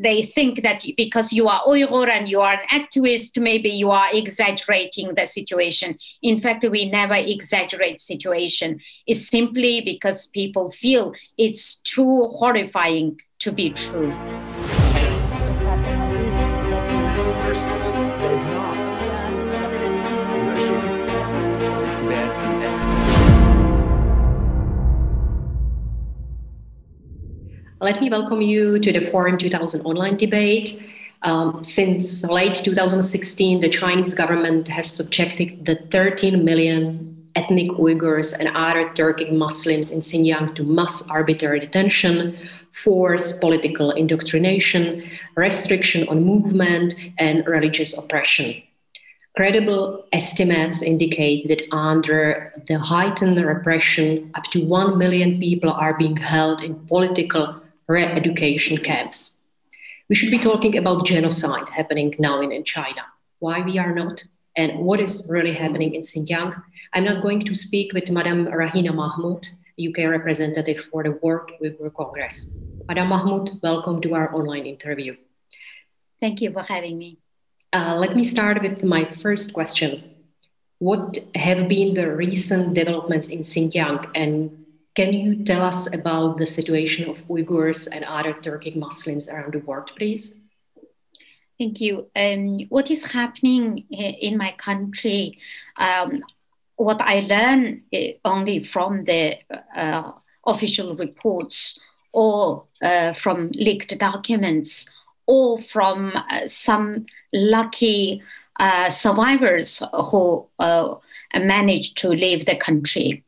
they think that because you are Uyghur and you are an activist, maybe you are exaggerating the situation. In fact, we never exaggerate situation. It's simply because people feel it's too horrifying to be true. Let me welcome you to the Forum 2000 online debate. Since late 2016, the Chinese government has subjected the 13 million ethnic Uyghurs and other Turkic Muslims in Xinjiang to mass arbitrary detention, forced political indoctrination, restriction on movement, and religious oppression. Credible estimates indicate that under the heightened repression, up to 1 million people are being held in political re-education camps. We should be talking about genocide happening now in China. Why we are not, and what is really happening in Xinjiang. I'm not going to speak with Madam Rahima Mahmut, UK representative for the World Uyghur Congress. Madam Mahmut, welcome to our online interview. Thank you for having me. Let me start with my first question. What have been the recent developments in Xinjiang, and can you tell us about the situation of Uyghurs and other Turkic Muslims around the world, please? Thank you. What is happening in my country, what I learned only from the official reports or from leaked documents or from some lucky survivors who managed to leave the country.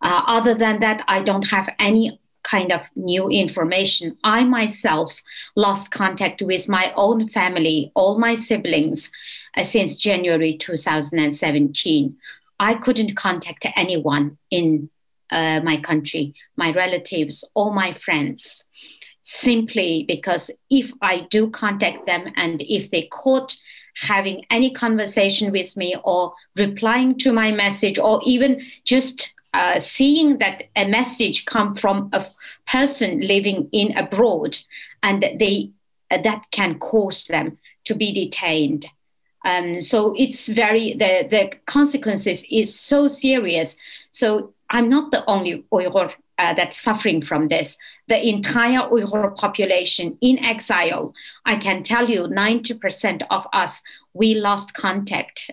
Other than that, I don't have any kind of new information. I myself lost contact with my own family, all my siblings, since January 2017. I couldn't contact anyone in my country, my relatives or my friends, simply because if I do contact them and if they caught having any conversation with me or replying to my message or even just seeing that a message come from a person living in abroad, and that can cause them to be detained. So it's the consequences is so serious. So I'm not the only Uyghur that's suffering from this. The entire Uyghur population in exile, I can tell you 90% of us, we lost contact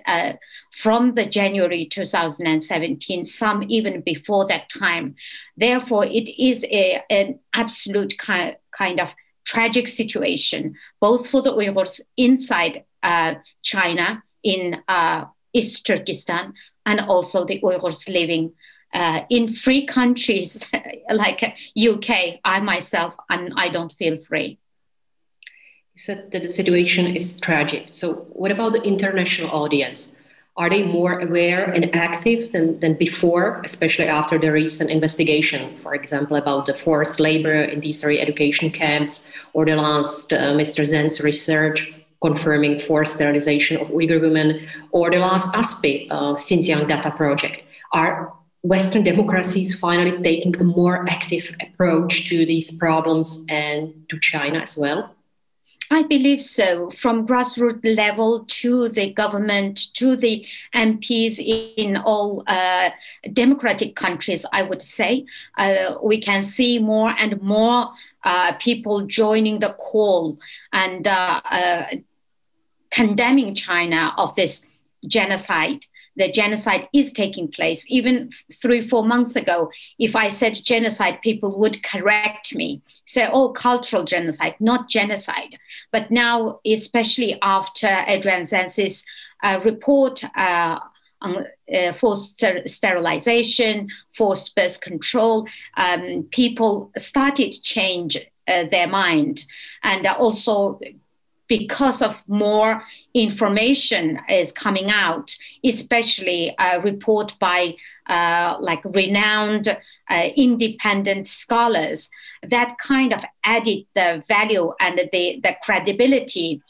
from the January 2017, some even before that time. Therefore, it is an absolute kind of tragic situation, both for the Uyghurs inside China, in East Turkestan, and also the Uyghurs living in free countries like UK. I myself, I don't feel free. You said that the situation is tragic. So what about the international audience? Are they more aware and active than before, especially after the recent investigation, for example, about the forced labor in these re-education camps, or the last Mr. Zen's research confirming forced sterilization of Uyghur women, or the last ASPI, Xinjiang data project? Are Western democracies finally taking a more active approach to these problems and to China as well? I believe so. From grassroots level to the government, to the MPs in all democratic countries, I would say, we can see more and more people joining the call and condemning China of this genocide. The genocide is taking place. Even 3-4 months ago, if I said genocide, people would correct me, say, oh, cultural genocide, not genocide. But now, especially after Adrian Zenzi's report on forced sterilization, forced birth control, people started to change their mind. And also, because of more information is coming out, especially a report by like renowned independent scholars, that kind of added the value and the credibility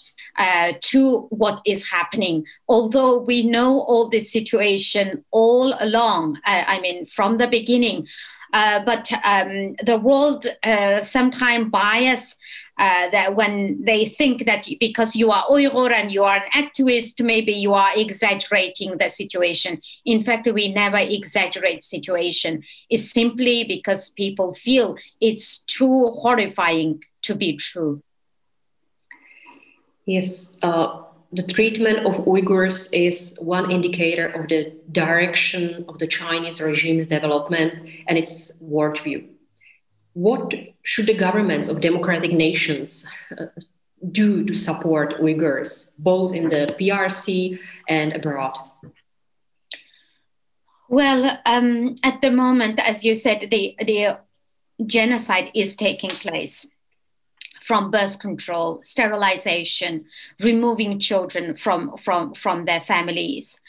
to what is happening. Although we know all this situation all along, I mean, from the beginning, but the world sometimes bias that when they think that because you are Uyghur and you are an activist, maybe you are exaggerating the situation. In fact, we never exaggerate situation. It's simply because people feel it's too horrifying to be true. Yes, the treatment of Uyghurs is one indicator of the direction of the Chinese regime's development and its worldview. What should the governments of democratic nations do to support Uyghurs, both in the PRC and abroad? Well, at the moment, as you said, the genocide is taking place. From birth control, sterilization, removing children from their families,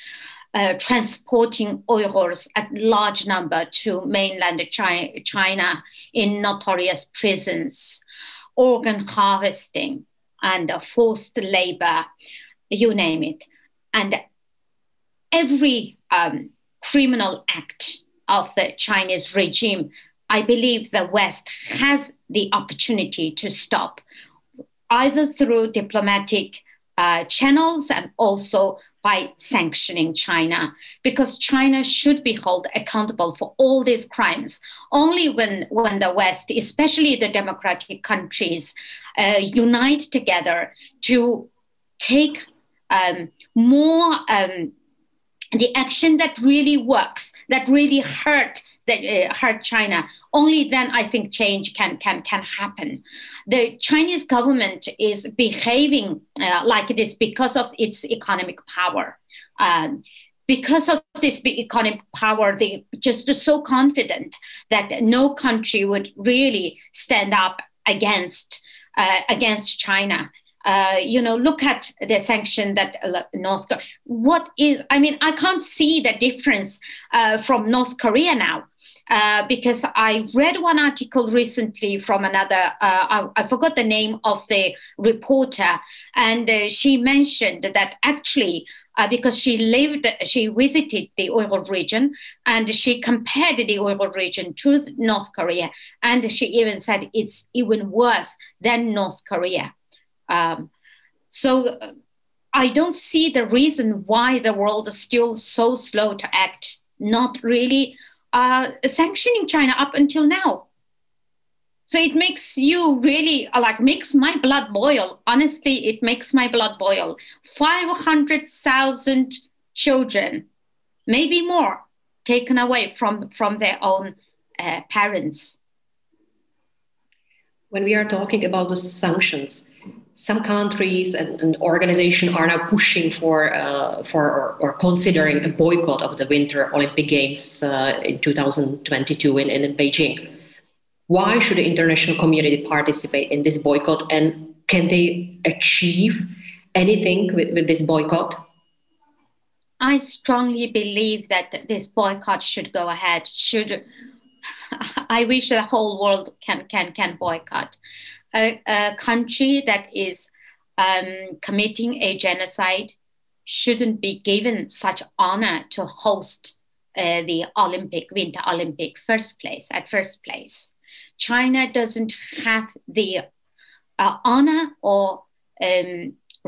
transporting Uyghurs at large number to mainland China in notorious prisons, organ harvesting, and forced labor, you name it. And every criminal act of the Chinese regime, I believe the West has the opportunity to stop, either through diplomatic channels and also by sanctioning China, because China should be held accountable for all these crimes. Only when the West, especially the democratic countries, unite together to take more the action that really works, that really hurt China. Only then I think change can happen. The Chinese government is behaving like this because of its economic power. Because of this economic power, they just so confident that no country would really stand up against China. Look at the sanction that North Korea. I can't see the difference from North Korea now. Because I read one article recently from another, I forgot the name of the reporter, and she mentioned that actually, because she visited the Uyghur region, and she compared the Uyghur region to North Korea, and she even said it's even worse than North Korea. So I don't see the reason why the world is still so slow to act, not really sanctioning China up until now. So it makes you really makes my blood boil. Honestly, it makes my blood boil. 500,000 children, maybe more, taken away from their own parents. When we are talking about the sanctions, some countries and organizations are now pushing for or considering a boycott of the Winter Olympic Games in 2022 in Beijing. Why should the international community participate in this boycott, and can they achieve anything with this boycott? I strongly believe that this boycott should go ahead. I wish the whole world can boycott. A country that is committing a genocide shouldn't be given such honor to host the Winter Olympic at first place. China doesn't have the honor or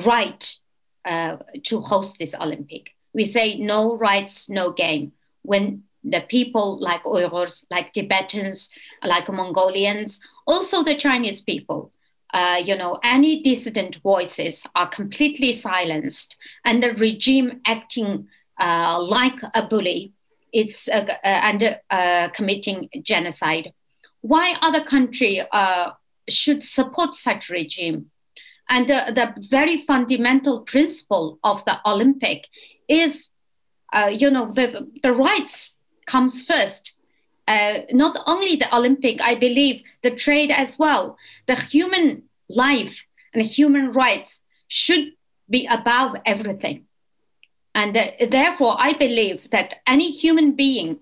right to host this Olympic. We say no rights, no game. When the people like Uyghurs, like Tibetans, like Mongolians, also the Chinese people, any dissident voices are completely silenced, and the regime acting like a bully, and committing genocide. Why other country should support such regime? And the very fundamental principle of the Olympic is, the rights comes first. Not only the Olympic, I believe the trade as well. The human life and human rights should be above everything. And therefore, I believe that any human being,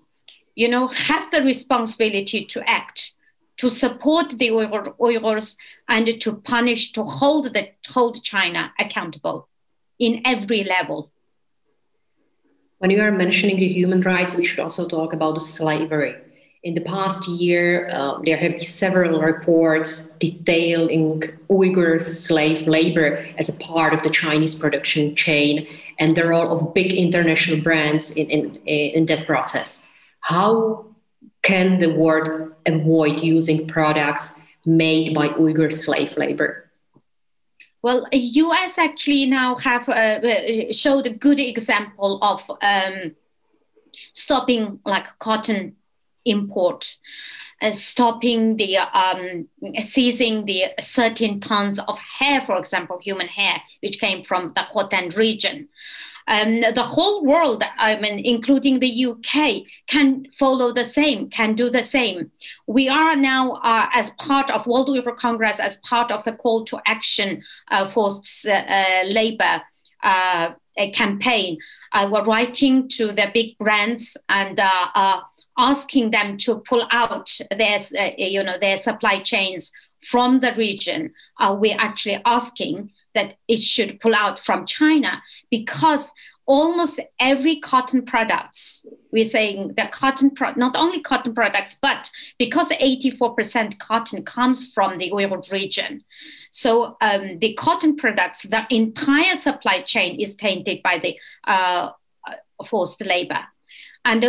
has the responsibility to act, to support the Uyghurs, and to punish, to hold China accountable in every level. When you are mentioning the human rights, we should also talk about the slavery. In the past year, there have been several reports detailing Uyghur slave labor as a part of the Chinese production chain and the role of big international brands in that process. How can the world avoid using products made by Uyghur slave labor? Well, U.S. actually now have showed a good example of stopping like cotton import, stopping the seizing the certain tons of hair, for example, human hair, which came from the Khotan region. The whole world, I mean, including the UK, can follow the same, can do the same. We are now, as part of World Uyghur Congress, as part of the call to action forced labor campaign, we're writing to the big brands and asking them to pull out their, their supply chains from the region. We're actually asking that it should pull out from China, because almost every cotton products, we're saying that not only cotton products, but because 84% cotton comes from the Uyghur region. So the cotton products, the entire supply chain is tainted by the forced labor. And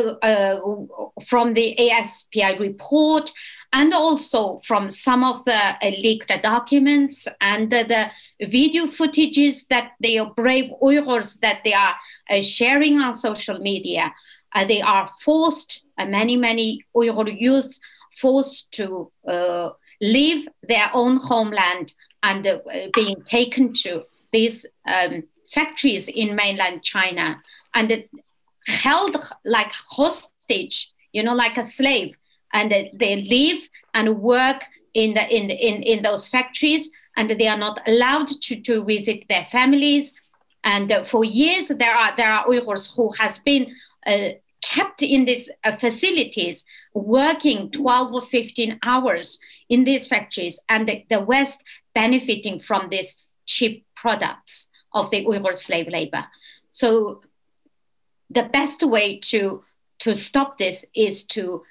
from the ASPI report, and also from some of the leaked documents and the video footages that the brave Uyghurs that they are sharing on social media, they are forced, many Uyghur youth forced to leave their own homeland and being taken to these factories in mainland China and held like hostage, like a slave, and they live and work in those factories, and they are not allowed to visit their families. And for years, there are Uyghurs who has been kept in these facilities, working 12 or 15 hours in these factories, and the West benefiting from these cheap products of the Uyghur slave labor. So the best way to stop this is to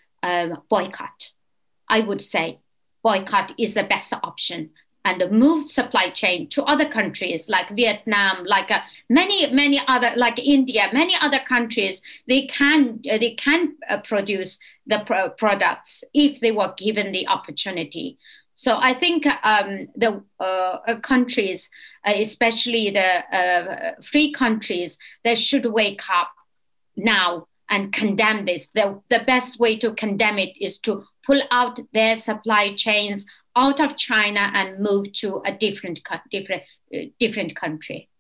boycott. I would say boycott is the best option, and move supply chain to other countries like Vietnam, like many other, like India, many other countries. They can produce the products if they were given the opportunity. So I think the countries, especially the free countries, they should wake up now and condemn this. The best way to condemn it is to pull out their supply chains out of China and move to a different country.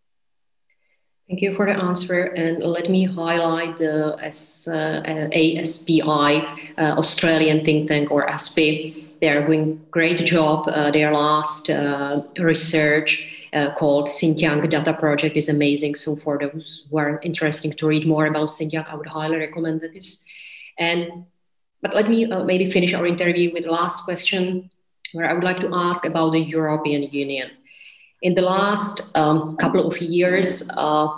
Thank you for the answer. And let me highlight the ASPI, Australian think tank, or ASPI. They are doing a great job. Their last research called Xinjiang Data Project is amazing. So for those who are interested to read more about Xinjiang, I would highly recommend this. But let me maybe finish our interview with the last question, where I would like to ask about the European Union. In the last couple of years,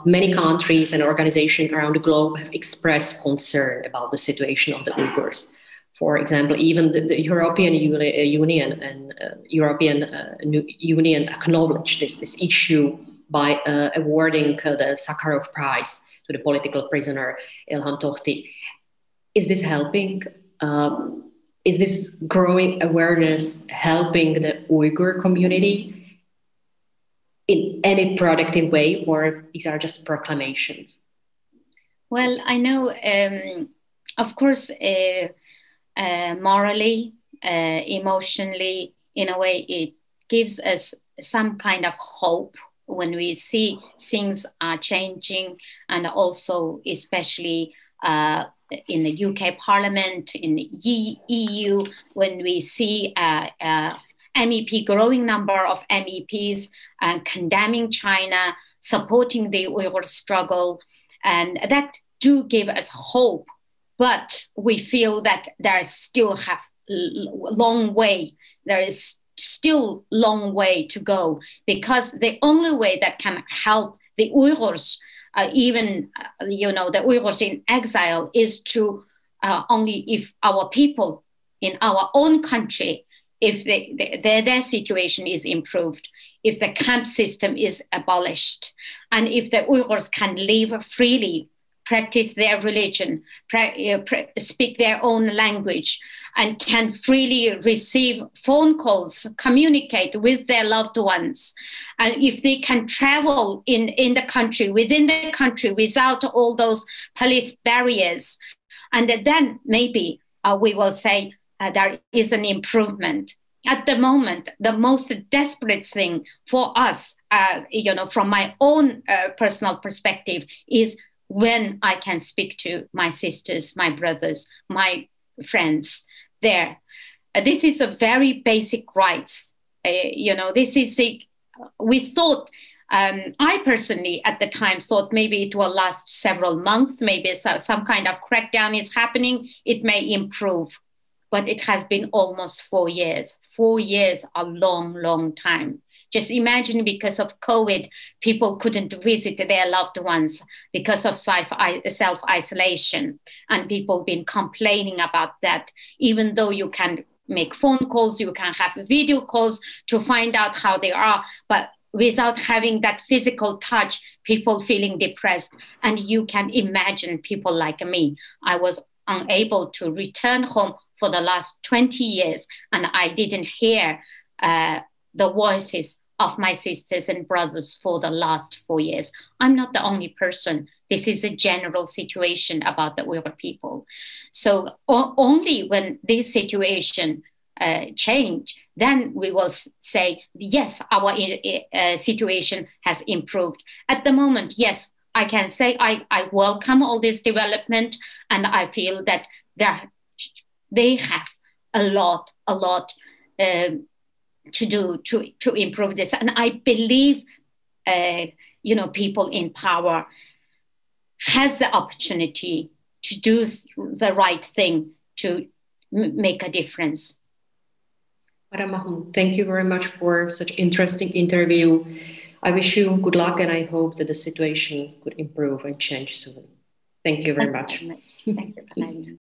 many countries and organizations around the globe have expressed concern about the situation of the Uyghurs. For example, even the European Union and European Union acknowledged this issue by awarding the Sakharov Prize to the political prisoner Ilham Tohti. Is this helping? Is this growing awareness helping the Uyghur community in any productive way, or these are just proclamations? Well, I know, of course, morally, emotionally, in a way, it gives us some kind of hope when we see things are changing, and also especially in the UK Parliament, in the EU, when we see MEP, growing number of MEPs condemning China, supporting the Uyghur struggle, and that do give us hope. But we feel that there is still long way to go, because the only way that can help the Uyghurs, even the Uyghurs in exile, is to only if our people in our own country, if their situation is improved, if the camp system is abolished, and if the Uyghurs can live freely, practice their religion, speak their own language, and can freely receive phone calls, communicate with their loved ones. And if they can travel in the country, within the country, without all those police barriers, and then maybe we will say there is an improvement. At the moment, the most desperate thing for us, from my own personal perspective, is when I can speak to my sisters, my brothers, my friends there. This is a very basic rights. This is we thought, I personally at the time thought maybe it will last several months, maybe some kind of crackdown is happening, it may improve. But it has been almost 4 years. 4 years, a long, long time. Just imagine, because of COVID, people couldn't visit their loved ones because of self-isolation. And people been complaining about that. Even though you can make phone calls, you can have video calls to find out how they are. But without having that physical touch, people feeling depressed. And you can imagine people like me. I was unable to return home for the last 20 years, and I didn't hear the voices of my sisters and brothers for the last 4 years. I'm not the only person. This is a general situation about the Uyghur people. So only when this situation change, then we will say, yes, our situation has improved. At the moment, yes, I can say I welcome all this development, and I feel that they have a lot to do to improve this. And I believe, people in power has the opportunity to do the right thing to make a difference. Madam Mahmut, thank you very much for such interesting interview. I wish you good luck, and I hope that the situation could improve and change soon. Thank you very much. Thank you.